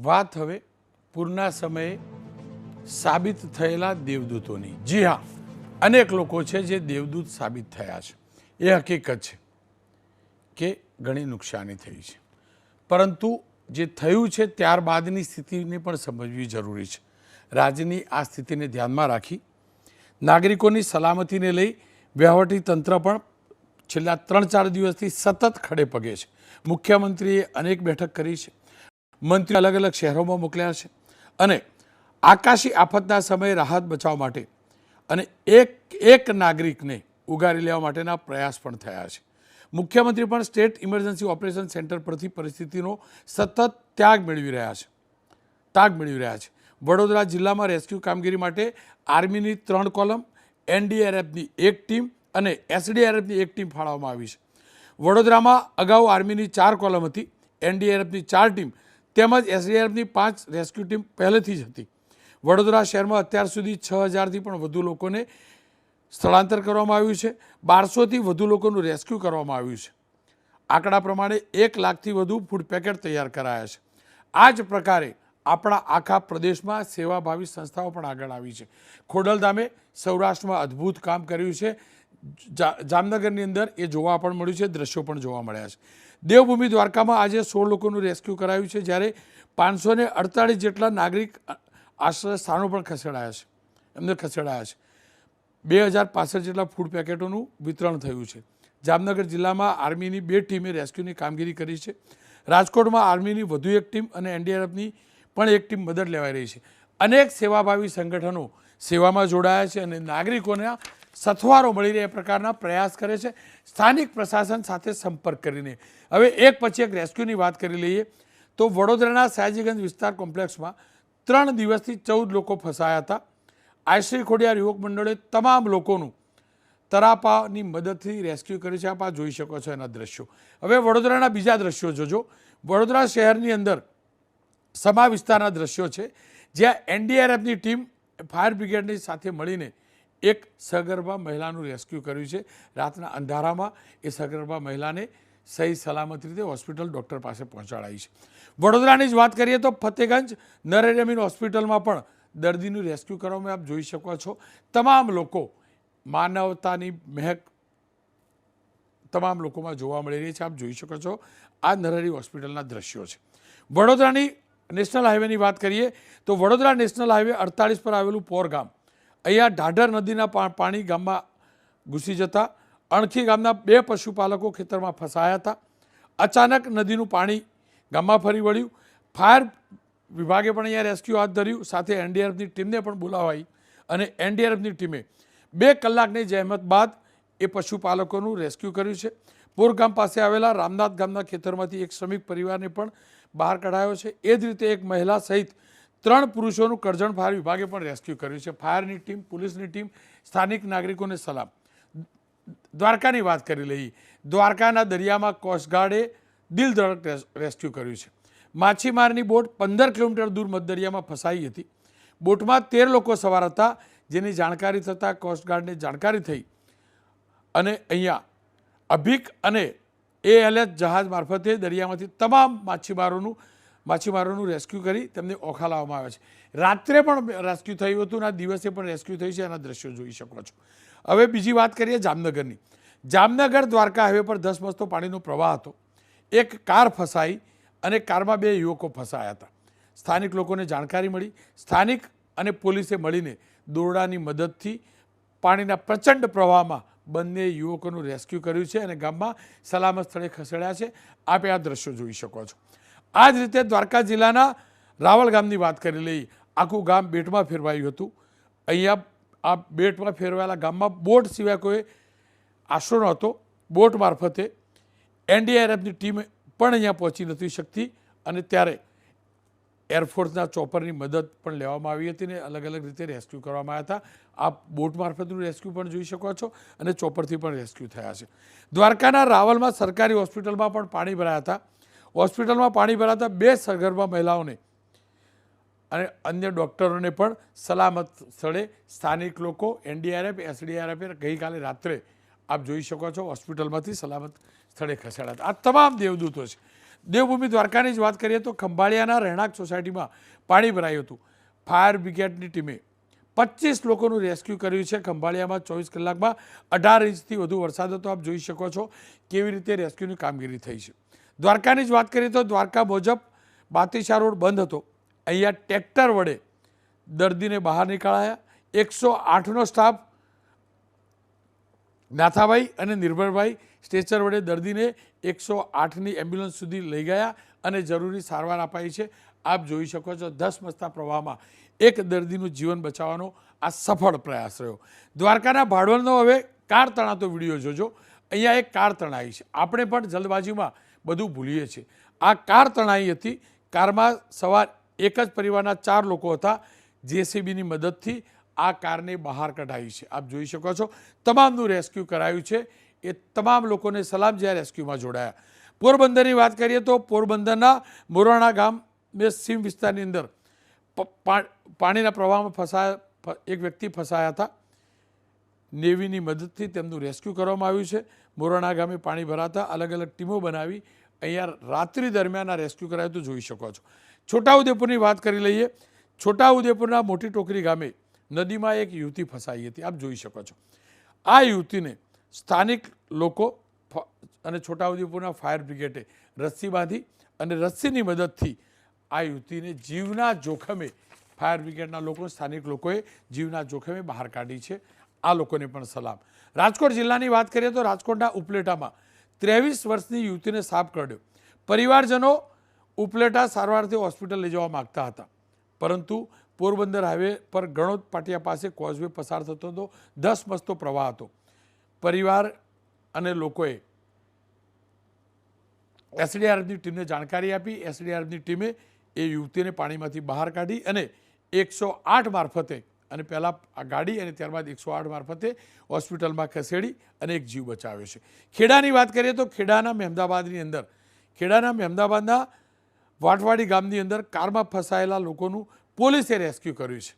વાત હવે પૂરના સમયે સાબિત થયેલા દેવદૂતોની। જી હા, અનેક લોકો છે જે દેવદૂત સાબિત થયા છે। એ હકીકત છે કે ઘણી નુકસાની થઈ છે, પરંતુ જે થયું છે ત્યારબાદની સ્થિતિને પણ સમજવી જરૂરી છે। રાજ્યની આ સ્થિતિને ધ્યાનમાં રાખી નાગરિકોની સલામતીને લઈ વહીવટી તંત્ર પણ છેલ્લા 3-4 દિવસથી સતત ખડે પગે છે। મુખ્યમંત્રીએ અનેક બેઠક કરી છે, મંત્રી અલગ અલગ શહેરોમાં મોકલ્યા છે અને આકાશી આફતના સમયે રાહત બચાવ માટે અને એક નાગરિકને ઉગારી લેવા માટેના પ્રયાસ પણ થયા છે। મુખ્યમંત્રી પણ સ્ટેટ ઇમરજન્સી ઓપરેશન સેન્ટર પરથી પરિસ્થિતિનો સતત તાગ મેળવી રહ્યા છે। વડોદરા જિલ્લામાં રેસ્ક્યુ કામગીરી માટે આર્મીની 3 કોલમ, એનડીઆરએફની 1 ટીમ અને એસડીઆરએફની 1 ટીમ ફાળવવામાં આવી છે। વડોદરામાં અગાઉ આર્મીની 4 કોલમ હતી, એનડીઆરએફની 4 ટીમ તેમજ એસડીઆરએફની 5 રેસ્ક્યુ ટીમ પહેલેથી જ હતી। વડોદરા શહેરમાં અત્યાર સુધી 6000થી પણ વધુ લોકોને સ્થળાંતર કરવામાં આવ્યું છે। 1200થી વધુ લોકોનું રેસ્ક્યુ કરવામાં આવ્યું છે। આંકડા પ્રમાણે 1 લાખથી વધુ ફૂડ પેકેટ તૈયાર કરાયા છે। આ જ પ્રકારે આપણા આખા પ્રદેશમાં સેવાભાવી સંસ્થાઓ પણ આગળ આવી છે। ખોડલધામે સૌરાષ્ટ્રમાં અદ્ભુત કામ કર્યું છે। જામનગરની અંદર એ જોવા પણ મળ્યું છે, દ્રશ્યો પણ જોવા મળ્યા છે। દેવભૂમિ દ્વારકામાં આજે 16 લોકોનું રેસ્ક્યુ કરાયું છે, જ્યારે 548 જેટલા નાગરિક આશ્રય સ્થાનો પણ ખસેડાયા છે। 2065 જેટલા ફૂડ પેકેટોનું વિતરણ થયું છે। જામનગર જિલ્લામાં આર્મીની 2 ટીમે રેસ્ક્યુની કામગીરી કરી છે। રાજકોટમાં આર્મીની વધુ 1 ટીમ અને એનડીઆરએફની પણ 1 ટીમ મદદ લેવાઈ રહી છે। અનેક સેવાભાવી સંગઠનો સેવામાં જોડાયા છે અને નાગરિકોના સથવારો મળી રહે એ પ્રકારના પ્રયાસ કરે છે, સ્થાનિક પ્રશાસન સાથે સંપર્ક કરીને। હવે એક પછી એક રેસ્ક્યુની વાત કરી લઈએ તો વડોદરાના સયાજીગંજ વિસ્તાર કોમ્પ્લેક્સમાં 3 દિવસથી 14 લોકો ફસાયા હતા। આશ્રી ખોડિયાર યુવક મંડળે તમામ લોકોનું તરાપાની મદદથી રેસ્ક્યુ કર્યું છે। આપ આ જોઈ શકો છો એના દ્રશ્યો। હવે વડોદરાના બીજા દ્રશ્યો જોજો। વડોદરા શહેરની અંદર સમા વિસ્તારના દ્રશ્યો છે, જ્યાં એનડીઆરએફની ટીમ ફાયર બ્રિગેડની સાથે મળીને એક સગર્ભા મહિલાનું રેસ્ક્યુ કર્યું છે। રાતના અંધારામાં એ સગર્ભા મહિલાને સહી સલામત રીતે હોસ્પિટલ ડૉક્ટર પાસે પહોંચાડાઈ છે। વડોદરાની જ વાત કરીએ તો ફતેગંજ નરેન્દ્રમીન હોસ્પિટલમાં પણ દર્દીનું રેસ્ક્યુ કરવામાં આપ જોઈ શકો છો। તમામ લોકો માનવતાની મહેક તમામ લોકોમાં જોવા મળી રહી છે। આપ જોઈ શકો છો આ નરહરી હોસ્પિટલના દ્રશ્યો છે। વડોદરાની નેશનલ હાઈવેની વાત કરીએ તો વડોદરા નેશનલ હાઈવે 48 પર આવેલું પોર ગામ, અહીંયા ઢાઢર નદીના પાણી ગામમાં ઘૂસી જતા અણખી ગામના 2 પશુપાલકો ખેતરમાં ફસાયા હતા। અચાનક નદીનું પાણી ગામમાં ફરી વળ્યું। ફાયર વિભાગે પણ અહીંયા રેસ્ક્યુ હાથ ધર્યું, સાથે એનડીઆરએફની ટીમને પણ બોલાવાઈ અને એનડીઆરએફની ટીમે 2 કલાકની જહેમત બાદ એ પશુપાલકોનું રેસ્ક્યુ કર્યું છે। પોર ગામ પાસે આવેલા રામનાથ ગામના ખેતરમાંથી એક શ્રમિક પરિવારને પણ બહાર કઢાયો છે। એ જ રીતે એક મહિલા સહિત 3 પુરુષોનું કરજણ ફાયર વિભાગે પણ રેસ્ક્યુ કર્યું છે। ફાયરની ટીમ, પોલીસની ટીમ, સ્થાનિક નાગરિકોને સલામ। દ્વારકાની વાત કરી લઈએ। દ્વારકાના દરિયામાં કોસ્ટગાર્ડે દિલધડક રેસ્ક્યુ કર્યું છે। માછીમારની બોટ 15 કિલોમીટર દૂર મધદરિયામાં ફસાઈ હતી। બોટમાં 13 લોકો સવાર હતા, જેની જાણકારી થતાં કોસ્ટગાર્ડને જાણકારી થઈ અને અહીંયા અભિક અને ALS જહાજ મારફતે દરિયામાંથી તમામ માછીમારોનું રેસ્ક્યુ કરી તેમને ઓખા લાવવામાં આવ્યા છે। રાત્રે પણ રેસ્ક્યુ થયું હતું અને દિવસે પણ રેસ્ક્યુ થયું છે, એના દ્રશ્યો જોઈ શકો છો। હવે બીજી વાત કરીએ જામનગરની। જામનગર દ્વારકા હાઈવે પર ધસમસતો પાણીનો પ્રવાહ હતો। એક કાર ફસાઈ અને કારમાં 2 યુવકો ફસાયા હતા। સ્થાનિક લોકોને જાણકારી મળી, સ્થાનિક અને પોલીસે મળીને દોરડાની મદદથી પાણીના પ્રચંડ પ્રવાહમાં બંને યુવકોનું રેસ્ક્યુ કર્યું છે અને ગામમાં સલામત સ્થળે ખસેડ્યા છે। આપ આ દ્રશ્યો જોઈ શકો છો। આ જ રીતે દ્વારકા જિલ્લાના રાવલ ગામની વાત કરી લઈએ। આખું ગામ બેટમાં ફેરવાયું હતું। અહીંયા આ બેટમાં ફેરવાયેલા ગામમાં બોટ સિવાય કોઈ આશરો નહોતો। બોટ મારફતે એનડીઆરએફની ટીમ પણ અહીંયા પહોંચી નથી શકતી અને ત્યારે એરફોર્સના ચોપરની મદદ પણ લેવામાં આવી હતી અને અલગ અલગ રીતે રેસ્ક્યુ કરવામાં આવ્યા હતા। આપ બોટ મારફતનું રેસ્ક્યુ પણ જોઈ શકો છો અને ચોપરથી પણ રેસ્ક્યુ થયા છે। દ્વારકાના રાવલમાં સરકારી હોસ્પિટલમાં પણ પાણી ભરાયા હતા। હોસ્પિટલમાં પાણી ભરાતા 2 સગર્ભા મહિલાઓને અને અન્ય ડૉક્ટરોને પણ સલામત સ્થળે સ્થાનિક લોકો, એનડીઆરએફ, એસડીઆરએફે ગઈકાલે રાત્રે આપ જોઈ શકો છો હોસ્પિટલમાંથી સલામત સ્થળે ખસેડ્યા હતા। આ તમામ દેવદૂતો છે। દેવભૂમિ દ્વારકાની જ વાત કરીએ તો ખંભાળિયાના રહેણાંક સોસાયટીમાં પાણી ભરાયું હતું. ફાયર બ્રિગેડની ટીમે 25 લોકોનું રેસ્ક્યુ કર્યું છે. ખંભાળિયામાં 24 કલાકમાં 18 ઇંચથી વધુ વરસાદ હતો. આપ જોઈ શકો છો કેવી રીતે રેસ્ક્યુની કામગીરી થઈ છે. દ્વારકાની જ વાત કરીએ તો દ્વારકા મુજબ બાતીશા રોડ બંધ હતો. અહીંયા ટ્રેક્ટર વડે દર્દીને બહાર નીકાળ્યા. 108નો સ્ટાફ નાથાભાઈ અને નિર્ભરભાઈ સ્ટ્રેચર વડે દર્દીને 108ની એમ્બ્યુલન્સ સુધી લઈ ગયા અને જરૂરી સારવાર અપાઈ છે. આપ જોઈ શકો છો ધસમસતા પ્રવાહમાં એક દર્દીનું જીવન બચાવવાનો આ સફળ પ્રયાસ રહ્યો. દ્વારકાના ભાડવલનો હવે કાર તણાતો વિડીયો જોજો. અહીંયા એક કાર તણાઈ છે. આપણે પણ જલ્દબાજીમાં બધું ભૂલીએ છીએ. આ કાર તણાઈ હતી. કારમાં સવાર એક જ પરિવારના 4 લોકો હતા. જેસીબીની મદદથી આ કારને બહાર કઢાવી છે. આપ જોઈ શકો છો તમામનું રેસ્ક્યુ કરાયું છે. એ તમામ લોકોને સલામ જે રેસ્ક્યુમાં જોડાયા. પોરબંદરની વાત કરીએ તો પોરબંદરના મોરાણા ગામ સીમ વિસ્તારની અંદર પાણીના પ્રવાહમાં ફસાયા એક વ્યક્તિ ફસાયા હતા. નેવીની મદદથી તેમનું રેસ્ક્યુ કરવામાં આવ્યું છે. મોરાણા ગામે પાણી ભરાતા અલગ અલગ ટીમો બનાવી અહીંયા રાત્રિ દરમિયાન આ રેસ્ક્યુ કરાયું તો જોઈ શકો છો. છોટાઉદેપુરની વાત કરી લઈએ. છોટાઉદેપુરના મોટી ટોકરી ગામે નદીમાં એક યુવતી ફસાઈ હતી. આપ જોઈ શકો છો. આ યુવતીને સ્થાનિક લોકો અને છોટાઉદેપુરના ફાયર બ્રિગેડે રસ્સી બાંધી અને રસ્સીની મદદથી આ યુવતીને જીવના જોખમે ફાયર બ્રિગેડના લોકો સ્થાનિક લોકોએ જીવના જોખમે બહાર કાઢી છે. આ લોકોને પણ સલામ. રાજકોટ જિલ્લાની વાત કરીએ તો રાજકોટના ઉપલેટામાં 23 વર્ષની યુવતીને સાપ કરડ્યો. પરિવારજનો ઉપલેટા સારવારથી હોસ્પિટલ લઈ જવા માગતા હતા, પરંતુ પોરબંદર હાઈવે પર ગણોદ પાટિયા પાસે કોઝવે પસાર થતો હતો. ધસમસતો પ્રવાહ હતો. પરિવાર અને લોકોએ એસડીઆરએફની ટીમને જાણકારી આપી. એસડીઆરએફની ટીમે એ યુવતીને પાણીમાંથી બહાર કાઢી અને 108 મારફતે અને પહેલાં આ ગાડી અને ત્યારબાદ 108 મારફતે હોસ્પિટલમાં ખસેડી અને એક જીવ બચાવ્યો છે. ખેડાની વાત કરીએ તો ખેડાના મહેમદાબાદના વાટવાડી ગામની અંદર કારમાં ફસાયેલા લોકોનું પોલીસે રેસ્ક્યુ કર્યું છે.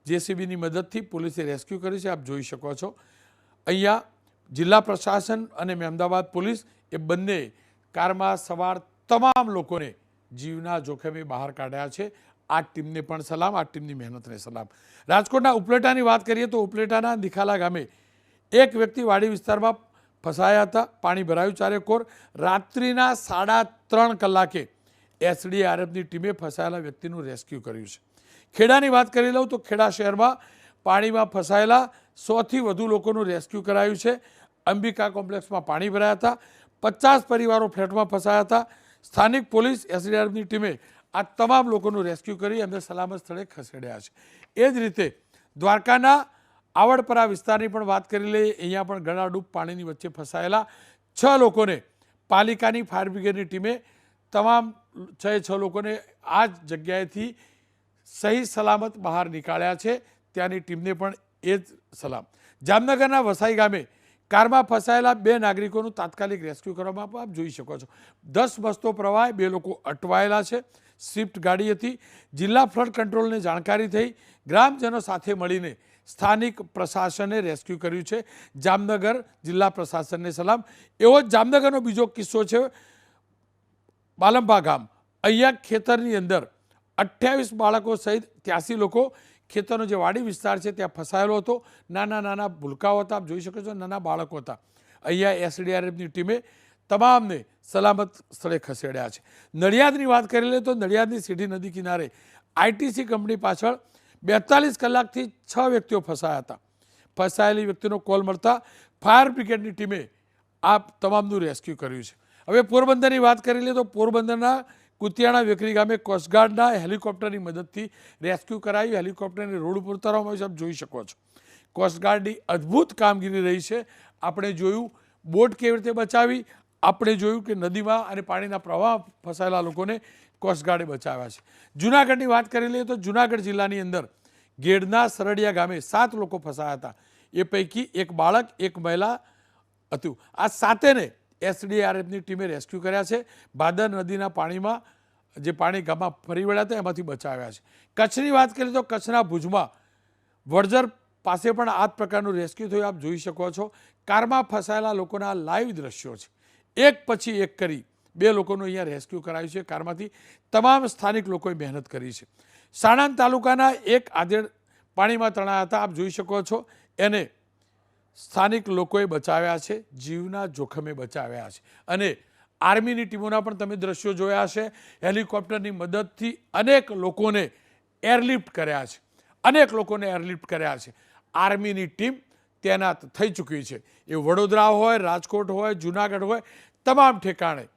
જેસીબીની મદદથી પોલીસે રેસ્ક્યુ કર્યું છે. આપ જોઈ શકો છો. અહીંયા જિલ્લા પ્રશાસન અને મહેમદાબાદ પોલીસ એ બંને કારમાં સવાર તમામ લોકોને જીવના જોખમે બહાર કાઢ્યા છે. આ ટીમને પણ સલામ. આ ટીમની મહેનતને સલામ. રાજકોટના ઉપલેટાની વાત કરીએ તો ઉપલેટાના દિખાલા ગામે એક વ્યક્તિ વાડી વિસ્તારમાં ફસાયા હતા. પાણી ભરાયું ચારેકોર. રાત્રિના 3.5 કલાકે એસડીઆરએફની ટીમે ફસાયેલા વ્યક્તિનું રેસ્ક્યુ કર્યું છે. ખેડાની વાત કરી લઉં તો ખેડા શહેરમાં પાણીમાં ફસાયેલા 100થી વધુ લોકોનું રેસ્ક્યુ કરાયું છે. અંબિકા કોમ્પ્લેક્સમાં પાણી ભરાયા હતા. 50 પરિવારો ફ્લેટમાં ફસાયા હતા. સ્થાનિક પોલીસ એસડીઆરએફની ટીમે આ તમામ લોકોનું રેસ્ક્યુ કરી એમને સલામત સ્થળે ખસેડ્યા છે. એ જ રીતે દ્વારકાના આવડપરા વિસ્તારની પણ વાત કરી લઈએ. અહીંયા પણ ગળાડૂબ પાણીની વચ્ચે ફસાયેલા 6 લોકોને પાલિકાની ફાયર બ્રિગેડની ટીમે તમામ 6 લોકોને આ જ જગ્યાએથી સહી સલામત બહાર નીકાળ્યા છે. ત્યાંની ટીમને પણ એ જ સલામ. જામનગરના વસાઈ ગામે કારમાં ફસાયેલા 2 નાગરિકોનું તાત્કાલિક રેસ્ક્યુ કરવામાં આપ જોઈ શકો છો. ધસમસતો પ્રવાહ. 2 લોકો અટવાયેલા છે. સ્વિફ્ટ ગાડી હતી. જિલ્લા ફ્લડ કંટ્રોલને જાણકારી થઈ. ગ્રામજનો સાથે મળીને સ્થાનિક પ્રશાસને રેસ્ક્યુ કર્યું છે. જામનગર જિલ્લા પ્રશાસનને સલામ. એવો જ જામનગરનો બીજો કિસ્સો છે બાલંબા ગામ. અહીંયા ખેતરની અંદર 28 બાળકો સહિત 83 લોકો ખેતરનો જે વાડી વિસ્તાર છે ત્યાં ફસાયેલો હતો. નાના ભૂલકાઓ હતા. આપ જોઈ શકો છો નાના બાળકો હતા. અહીંયા એસડીઆરએફની ટીમે તમામને સલામત સ્થળે ખસેડ્યા છે. નડિયાદની વાત કરી લે તો નડિયાદની સીધી નદી કિનારે આઈટીસી કંપની પાછળ 42 કલાકથી 6 વ્યક્તિઓ ફસાયા હતા. ફસાયેલી વ્યક્તિનો કોલ મળતા ફાયર બ્રિગેડની ટીમે આ તમામનું રેસ્ક્યુ કર્યું છે. હવે પોરબંદરની વાત કરી લે તો પોરબંદરના કુતિયાણા વેકરી ગામે કોસ્ટગાર્ડના હેલિકોપ્ટરની મદદથી રેસ્ક્યુ કરાયું. હેલિકોપ્ટરને રોડ ઉપર ઉતારવામાં આવ્યું છે. આપ જોઈ શકો છો કોસ્ટગાર્ડની અદ્ભુત કામગીરી રહી છે. આપણે જોયું બોટ કેવી રીતે બચાવી. આપણે જોયું કે નદીમાં અને પાણીના પ્રવાહ ફસાયેલા લોકોને કોસ્ટગાર્ડે બચાવ્યા છે. જૂનાગઢની વાત કરી લઈએ તો જૂનાગઢ જિલ્લાની અંદર ગેડના સરડિયા ગામે 7 લોકો ફસાયા હતા. એ પૈકી એક બાળક, એક મહિલા હતું. આ 7ને એસડીઆરએફની ટીમે રેસ્ક્યુ કર્યા છે. ભાદર નદીના પાણીમાં જે પાણી ગામમાં ફરી વળ્યા હતા એમાંથી બચાવ્યા છે. કચ્છની વાત કરીએ તો કચ્છના ભુજમાં વડજર પાસે પણ આ જ પ્રકારનું રેસ્ક્યુ થયું. આપ જોઈ શકો છો. કારમાં ફસાયેલા લોકોના લાઈવ દ્રશ્યો છે. એક પછી એક કરી 2 લોકોનું અહીંયા રેસ્ક્યુ કરાયું છે કારમાંથી. તમામ સ્થાનિક લોકોએ મહેનત કરી છે. સાણંદ તાલુકાના એક આધેડ પાણીમાં તણાયા હતા, આપ જોઈ શકો છો. એને સ્થાનિક લોકોએ બચાવ્યા છે, જીવના જોખમે બચાવ્યા છે. અને આર્મીની ટીમોના પણ તમે દ્રશ્યો જોયા હશે. હેલિકોપ્ટરની મદદથી અનેક લોકોને એરલિફ્ટ કર્યા છે, અનેક લોકોને એરલિફ્ટ કર્યા છે. આર્મીની ટીમ તૈનાત થઈ ચૂકી છે. એ વડોદરા હોય, રાજકોટ હોય, જુનાગઢ હોય, તમામ ઠેકાણે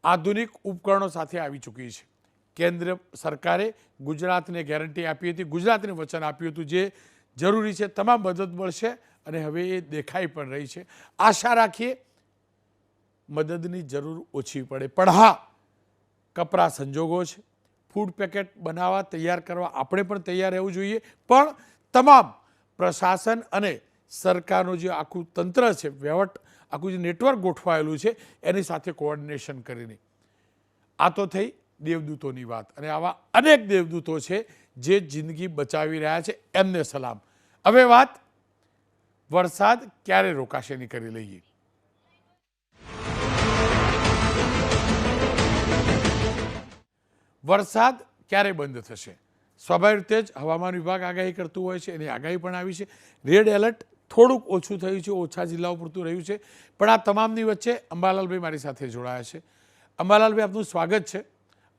આધુનિક ઉપકરણો સાથે આવી ચૂકી છે. કેન્દ્ર સરકારે ગુજરાતને ગેરંટી આપી હતી, ગુજરાતને વચન આપ્યું હતું જે જરૂરી છે તમામ મદદ મળશે અને હવે એ દેખાઈ પણ રહી છે. આશા રાખીએ મદદની જરૂર ઓછી પડે. પણ હા, કપરા સંજોગો છે. ફૂડ પેકેટ બનાવવા, તૈયાર કરવા આપણે પણ તૈયાર રહેવું જોઈએ. પણ તમામ પ્રશાસન અને સરકારનું જે આખું તંત્ર છે, વહીવટ, આખું જે નેટવર્ક ગોઠવાયેલું છે એની સાથે કોઓર્ડિનેશન કરીને. આ તો થઈ દેવદૂતોની વાત. અને આવા અનેક દેવદૂતો છે જે જિંદગી બચાવી રહ્યા છે, એમને સલામ. હવે વાત વરસાદ ક્યારે રોકાશે ની કરી લઈએ. વરસાદ ક્યારે બંધ થશે? સ્વાભાવિક રીતે જ હવામાન વિભાગ આગાહી કરતું હોય છે, એની આગાહી પણ આવી છે. રેડ એલર્ટ થોડુંક ઓછું થયું છે, ઓછા જિલ્લાઓ પૂરતું રહ્યું છે. પણ આ તમામની વચ્ચે અંબાલાલભાઈ મારી સાથે જોડાયા છે. અંબાલાલભાઈ, આપનું સ્વાગત છે.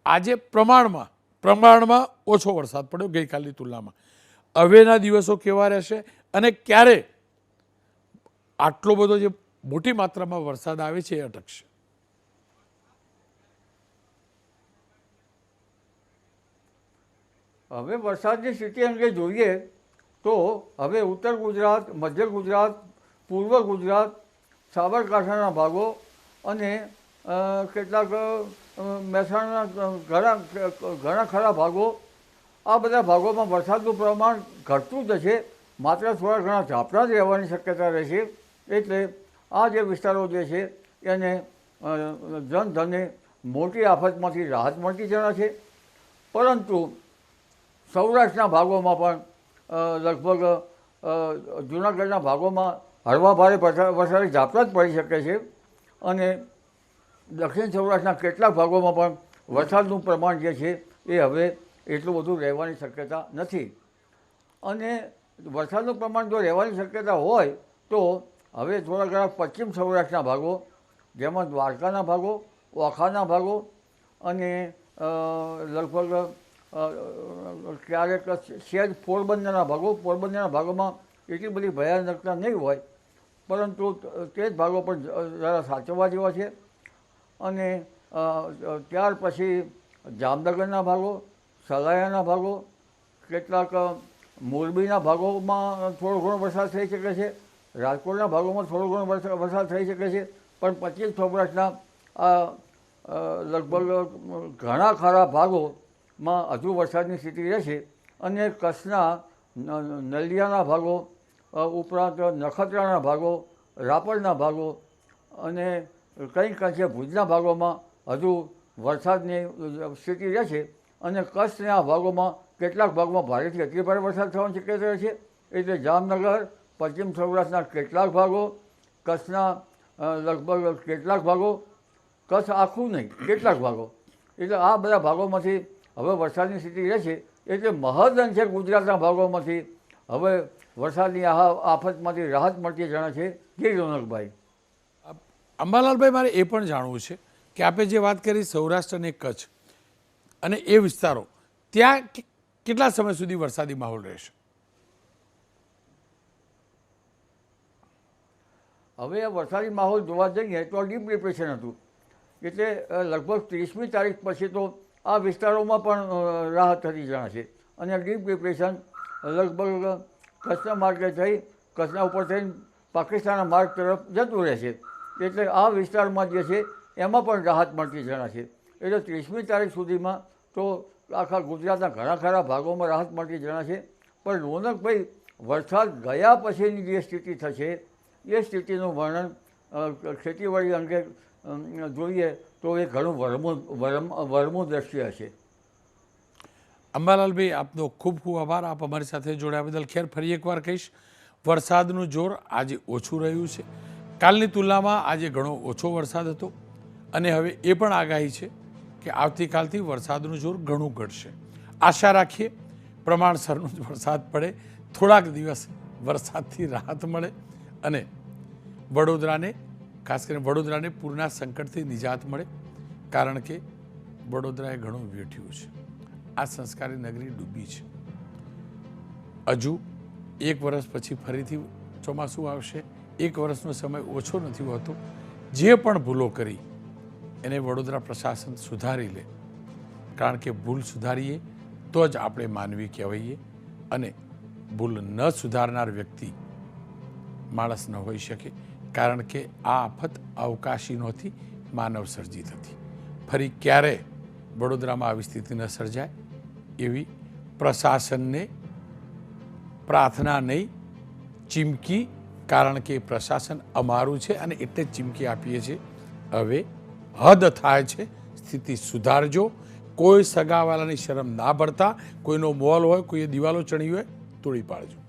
આજે પ્રમાણમાં ઓછો વરસાદ પડ્યો ગઈકાલની તુલનામાં. હવેના દિવસો કેવા રહેશે અને ક્યારે આટલો બધો જે મોટી માત્રામાં વરસાદ આવે છે એ અટકશે? હવે વરસાદની સ્થિતિ અંગે જોઈએ તો હવે ઉત્તર ગુજરાત, મધ્ય ગુજરાત, પૂર્વ ગુજરાત, સાબરકાંઠાના ભાગો અને કેટલાક મહેસાણાના ઘણા ખરા ભાગો, આ બધા ભાગોમાં વરસાદનું પ્રમાણ ઘટતું જશે. માત્ર થોડા ઘણા ઝાપટા જ રહેવાની શક્યતા રહેશે. એટલે આ જે વિસ્તારો જે છે એને જનધનને મોટી આફતમાંથી રાહત મળતી જણાશે. પરંતુ સૌરાષ્ટ્રના ભાગોમાં પણ લગભગ જૂનાગઢના ભાગોમાં હળવા ભારે વરસાદી ઝાપટા જ પડી શકે છે. અને દક્ષિણ સૌરાષ્ટ્રના કેટલાક ભાગોમાં પણ વરસાદનું પ્રમાણ જે છે એ હવે એટલું બધું રહેવાની શક્યતા નથી. અને વરસાદનું પ્રમાણ જો રહેવાની શક્યતા હોય તો હવે થોડા ઘણા પશ્ચિમ સૌરાષ્ટ્રના ભાગો, જેમાં દ્વારકાના ભાગો, ઓખાના ભાગો અને લગભગ ક્યારેક સહેજ પોરબંદરના ભાગોમાં એટલી બધી ભયાનકતા નહીં હોય, પરંતુ તે જ ભાગો પણ જરા સાચવવા જેવા છે. અને ત્યાર પછી જામનગરના ભાગો, સલાયાના ભાગો, કેટલાક મોરબીના ભાગોમાં થોડો ઘણો વરસાદ થઈ શકે છે. રાજકોટના ભાગોમાં થોડો ઘણો વરસાદ થઈ શકે છે. પણ પશ્ચિમ સૌરાષ્ટ્રના લગભગ ઘણા ખરા ભાગોમાં હજુ વરસાદની સ્થિતિ રહેશે. અને કચ્છના નલિયાના ભાગો ઉપરાંત નખત્રાણા ભાગો, રાપરના ભાગો અને કંઈક અંશે ભુજના ભાગોમાં હજુ વરસાદની સ્થિતિ રહેશે. અને કચ્છના ભાગોમાં કેટલાક ભાગમાં ભારેથી અતિ ભારે વરસાદ થવાની શક્યતા રહેશે. એટલે જામનગર, પશ્ચિમ સૌરાષ્ટ્રના કેટલાક ભાગો, કચ્છના લગભગ કેટલાક ભાગો, કચ્છ આખું નહીં, કેટલાક ભાગો, એટલે આ બધા ભાગોમાંથી હવે વરસાદની સ્થિતિ રહેશે. એટલે મહદઅંશે ગુજરાતના ભાગોમાંથી હવે વરસાદની આફતમાંથી રાહત મળતી જણાય છે. જી રોનકભાઈ. અંબાલાલભાઈ, મારે એ પણ જાણવું છે કે આપે જે વાત કરી સૌરાષ્ટ્ર અને કચ્છ અને એ વિસ્તારો, ત્યાં કેટલા સમય સુધી વરસાદી માહોલ રહેશે? હવે આ વરસાદી માહોલ જોવા જઈએ તો ડીપ ડિપ્રેશન હતું. એટલે લગભગ 30મી તારીખ પછી તો આ વિસ્તારોમાં પણ રાહત થતી જણાશે. અને ડીપ ડિપ્રેશન લગભગ કચ્છના માર્ગે થઈ, કચ્છના ઉપર થઈને પાકિસ્તાનના માર્ગ તરફ જતું રહેશે. એટલે આ વિસ્તારમાં જે છે એમાં પણ રાહત મળતી જણાશે. એટલે 30મી તારીખ સુધીમાં તો આખા ગુજરાતના ઘણા ખરા ભાગોમાં રાહત મળતી જણાશે. પણ રોનકભાઈ, વરસાદ ગયા પછીની જે સ્થિતિ થશે એ સ્થિતિનું વર્ણન ખેતીવાડી અંગે જોઈએ તો એ ઘણું વરમું દ્રશ્ય હશે. અંબાલાલભાઈ, આપનો ખૂબ ખૂબ આભાર. આપ અમારી સાથે જોડાયા બદલ. ખેર, ફરી એકવાર કહીશ, વરસાદનું જોર આજે ઓછું રહ્યું છે. કાલની તુલનામાં આજે ઘણો ઓછો વરસાદ હતો. અને હવે એ પણ આગાહી છે કે આવતીકાલથી વરસાદનું જોર ઘણું ઘટશે. આશા રાખીએ પ્રમાણસરનો જ વરસાદ પડે, થોડાક દિવસ વરસાદથી રાહત મળે અને વડોદરાને, ખાસ કરીને વડોદરાને પૂરના સંકટથી નિજાત મળે, કારણ કે વડોદરાએ ઘણું વેઠ્યું છે. આ સંસ્કારી નગરી ડૂબી છે. હજુ 1 વર્ષ પછી ફરીથી ચોમાસું આવશે. 1 વર્ષનો સમય ઓછો નથી હોતો. જે પણ ભૂલો કરી એને વડોદરા પ્રશાસન સુધારી લે, કારણ કે ભૂલ સુધારીએ તો જ આપણે માનવી કહેવાઈએ, અને ભૂલ ન સુધારનાર વ્યક્તિ માણસ ન હોઈ શકે, કારણ કે આ આફત અવકાશી નહોતી, માનવ સર્જિત હતી. ફરી ક્યારે વડોદરામાં આવી સ્થિતિ ન સર્જાય એવી પ્રશાસનને પ્રાર્થના નહીં, ચીમકી, કારણ કે પ્રશાસન અમારું છે અને એટલે જ ચીમકી આપીએ છીએ. હવે હદ થાય છે, સ્થિતિ સુધારજો. કોઈ સગાવાલાની શરમ ના ભરતા, કોઈનો મોલ હોય, કોઈએ દિવાલો ચણી હોય, તોડી પાડજો.